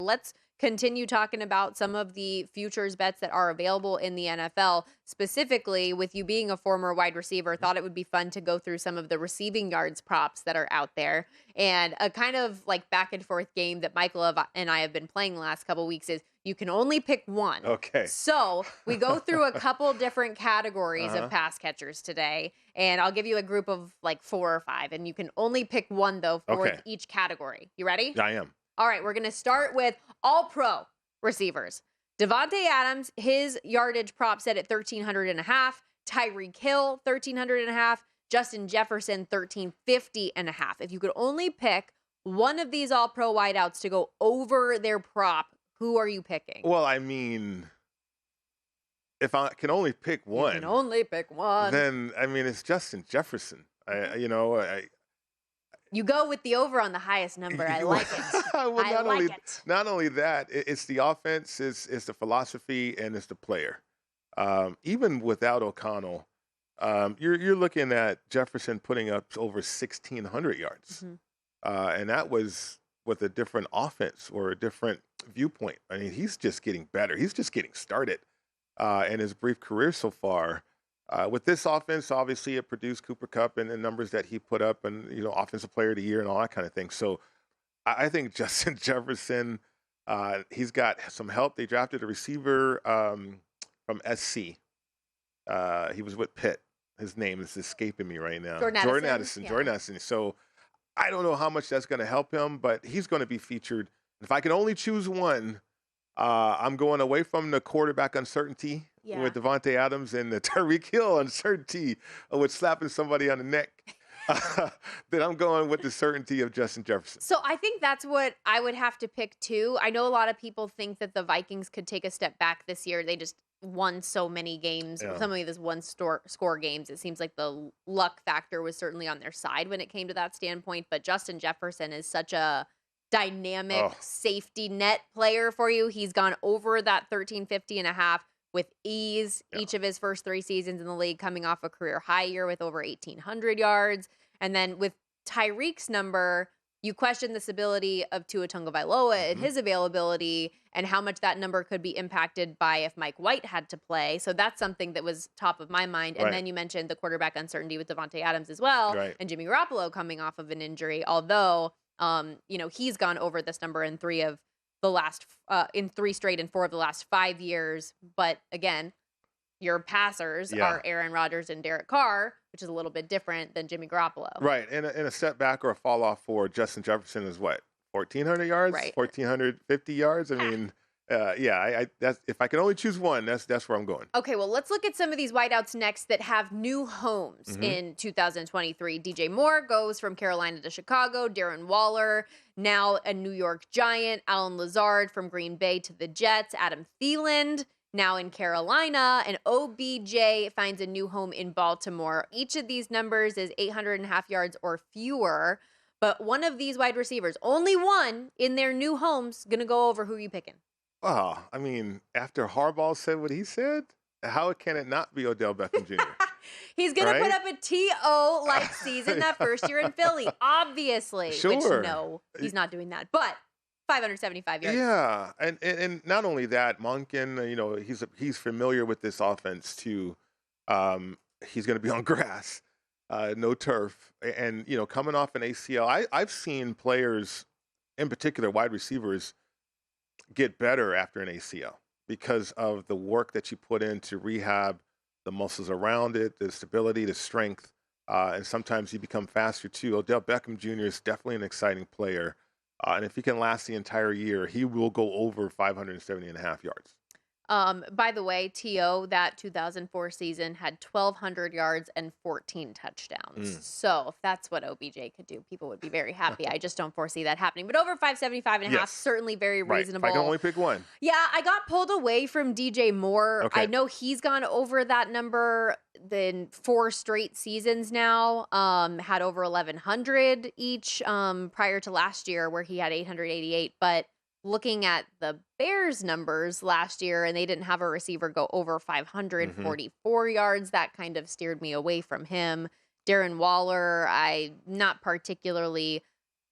let's continue talking about some of the futures bets that are available in the NFL. Specifically, with you being a former wide receiver, thought it would be fun to go through some of the receiving yards props that are out there. And a kind of like back and forth game that Michael and I have been playing the last couple of weeks is you can only pick one. Okay. So we go through a couple different categories of pass catchers today, and I'll give you a group of like 4 or 5, and you can only pick one though for each category. You ready? I am. All right, we're going to start with all-pro receivers. Davante Adams, his yardage prop set at 1,300.5. Tyreek Hill, 1,300.5. Justin Jefferson, 1,350.5. If you could only pick one of these all-pro wideouts to go over their prop, who are you picking? Well, I mean, if I can only pick one. You can only pick one. Then, I mean, it's Justin Jefferson. You go with the over on the highest number. I like it. Well, not only that, it's the offense, it's the philosophy, and it's the player. Even without O'Connell, you're looking at Jefferson putting up over 1,600 yards. And that was with a different offense or a different viewpoint. I mean, he's just getting better. He's just getting started in his brief career so far. With this offense, obviously, it produced Cooper Kupp and the numbers that he put up and, Offensive Player of the Year and all that kind of thing. So I think Justin Jefferson, he's got some help. They drafted a receiver from SC. He was with Pitt. His name is escaping me right now. Jordan Addison. Yeah. Jordan Addison. So I don't know how much that's going to help him, but he's going to be featured. If I can only choose one, I'm going away from the quarterback uncertainty with Davante Adams and the Tyreek Hill uncertainty with slapping somebody on the neck. Then I'm going with the certainty of Justin Jefferson. So I think that's what I would have to pick too. I know a lot of people think that the Vikings could take a step back this year. They just won so many games, some of these score games. It seems like the luck factor was certainly on their side when it came to that standpoint. But Justin Jefferson is such a dynamic safety net player for you. He's gone over that 1,350.5 with ease each of his first 3 seasons in the league, coming off a career high year with over 1,800 yards. And then with Tyreek's number, you question the stability of Tua Tagovailoa and his availability and how much that number could be impacted by if Mike White had to play. So that's something that was top of my mind. And then you mentioned the quarterback uncertainty with Davante Adams as well, and Jimmy Garoppolo coming off of an injury, although he's gone over this number in 3 straight and 4 of the last 5 years. But again, your passers are Aaron Rodgers and Derek Carr, which is a little bit different than Jimmy Garoppolo. Right. And a setback or a fall off for Justin Jefferson is what? 1,400 yards? Right. 1,450 yards? I mean, that's, if I can only choose one, that's where I'm going. Okay, well, let's look at some of these wideouts next that have new homes in 2023. DJ Moore goes from Carolina to Chicago. Darren Waller, now a New York Giant. Alan Lazard from Green Bay to the Jets. Adam Thielen, now in Carolina. And OBJ finds a new home in Baltimore. Each of these numbers is 800.5 yards or fewer. But one of these wide receivers, only one in their new homes, going to go over. Who are you picking? Oh, I mean, after Harbaugh said what he said, how can it not be Odell Beckham Jr.? He's going to put up a T.O.-like season that first year in Philly, obviously. Sure. Which, no, he's not doing that. But 575 yards. Yeah, and not only that, Monken, he's familiar with this offense too. He's going to be on grass, no turf, and coming off an ACL. I've seen players, in particular wide receivers, get better after an ACL because of the work that you put in to rehab the muscles around it, the stability, the strength, and sometimes you become faster too. Odell Beckham Jr. is definitely an exciting player, and if he can last the entire year, he will go over 570.5 yards. By the way, T.O., that 2004 season, had 1,200 yards and 14 touchdowns. So if that's what OBJ could do, people would be very happy. I just don't foresee that happening. But over 575.5, certainly very reasonable. If I can only pick one. Yeah, I got pulled away from DJ Moore. Okay. I know he's gone over that number in 4 straight seasons now. Had over 1,100 each prior to last year where he had 888. But looking at the Bears numbers last year, and they didn't have a receiver go over 544 yards. That kind of steered me away from him. Darren Waller, I'm not particularly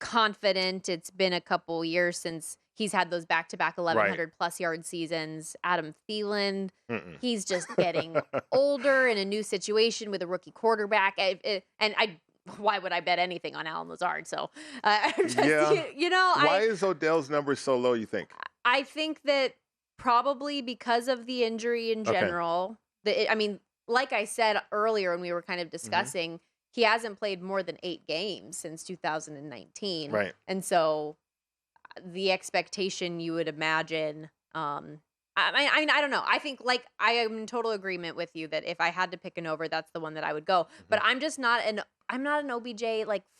confident. It's been a couple years since he's had those back-to-back 1,100-plus yard seasons. Adam Thielen, he's just getting older in a new situation with a rookie quarterback. Why would I bet anything on Alan Lazard? So, Why is Odell's number so low, you think? I think that probably because of the injury in general. Like I said earlier when we were kind of discussing, he hasn't played more than 8 games since 2019. Right. And so the expectation you would imagine, I don't know. I think I am in total agreement with you that if I had to pick an over, that's the one that I would go. But I'm just not an OBJ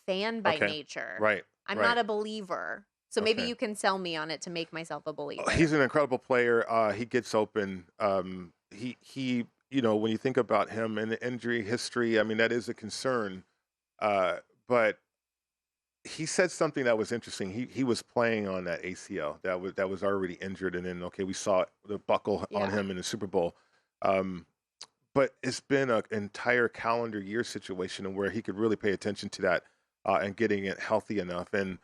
fan by nature. Right. I'm not a believer. So maybe you can sell me on it to make myself a believer. He's an incredible player. He gets open. He when you think about him and the injury history, that is a concern. But he said something that was interesting. He was playing on that ACL that was already injured, and then we saw the buckle on him in the Super Bowl. But it's been an entire calendar year situation where he could really pay attention to that and getting it healthy enough. And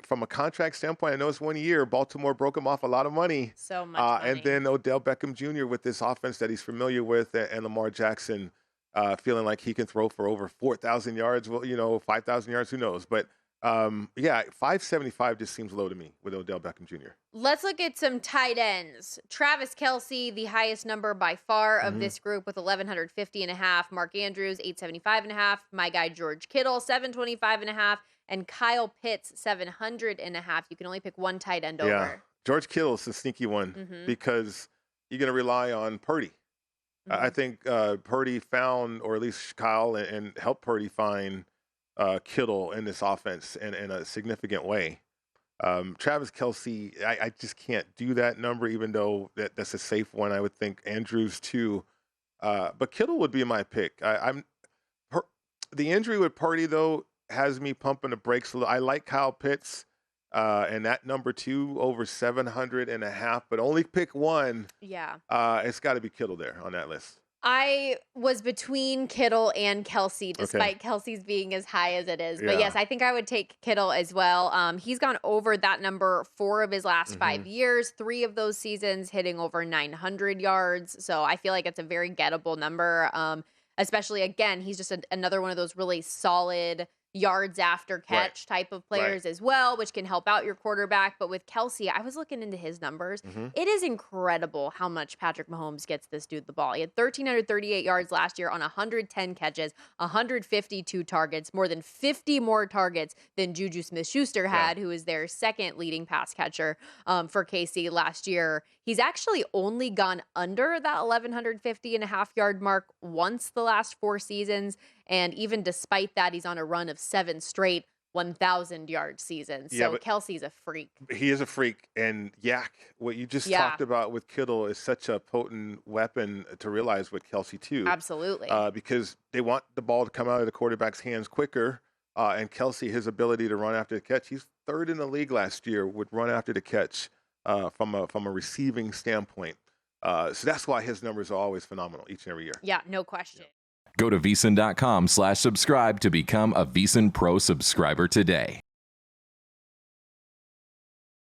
from a contract standpoint, I know it's 1 year. Baltimore broke him off a lot of money. So much money. And then Odell Beckham Jr. with this offense that he's familiar with, and Lamar Jackson feeling like he can throw for over 4,000 yards. Well, 5,000 yards, who knows? But 575 just seems low to me with Odell Beckham Jr. Let's look at some tight ends. Travis Kelce, the highest number by far of this group with 1,150.5. Mark Andrews, 875.5. My guy George Kittle, 725.5. And Kyle Pitts, 700.5. You can only pick one tight end over. George Kittle's a sneaky one because you're going to rely on Purdy. I think Purdy found, or at least Kyle and helped Purdy find Kittle in this offense in a significant way. Travis Kelce, I just can't do that number, even though that's a safe one. I would think Andrews too. But Kittle would be my pick. The injury with Purdy, though, has me pumping the brakes a little. I like Kyle Pitts, and that number 2 over 700.5, but only pick one. Yeah. It's got to be Kittle there on that list. I was between Kittle and Kelce, despite Kelce's being as high as it is. But yes, I think I would take Kittle as well. He's gone over that number 4 of his last 5 years, 3 of those seasons hitting over 900 yards. So I feel like it's a very gettable number. Especially, again, he's just another one of those really solid yards after catch type of players as well, which can help out your quarterback. But with Kelce, I was looking into his numbers. It is incredible how much Patrick Mahomes gets this dude the ball. He had 1,338 yards last year on 110 catches, 152 targets, more than 50 more targets than Juju Smith-Schuster had, who is their second leading pass catcher for KC last year. He's actually only gone under that 1,150.5 yard mark once the last 4 seasons. And even despite that, he's on a run of 7 straight 1,000-yard seasons. So Kelce's a freak. He is a freak. And what you just talked about with Kittle is such a potent weapon to realize with Kelce too. Absolutely. Because they want the ball to come out of the quarterback's hands quicker. And Kelce, his ability to run after the catch, he's 3rd in the league last year with run after the catch from a receiving standpoint. So that's why his numbers are always phenomenal each and every year. Yeah, no question. Go to VSiN.com/subscribe to become a VSiN Pro subscriber today.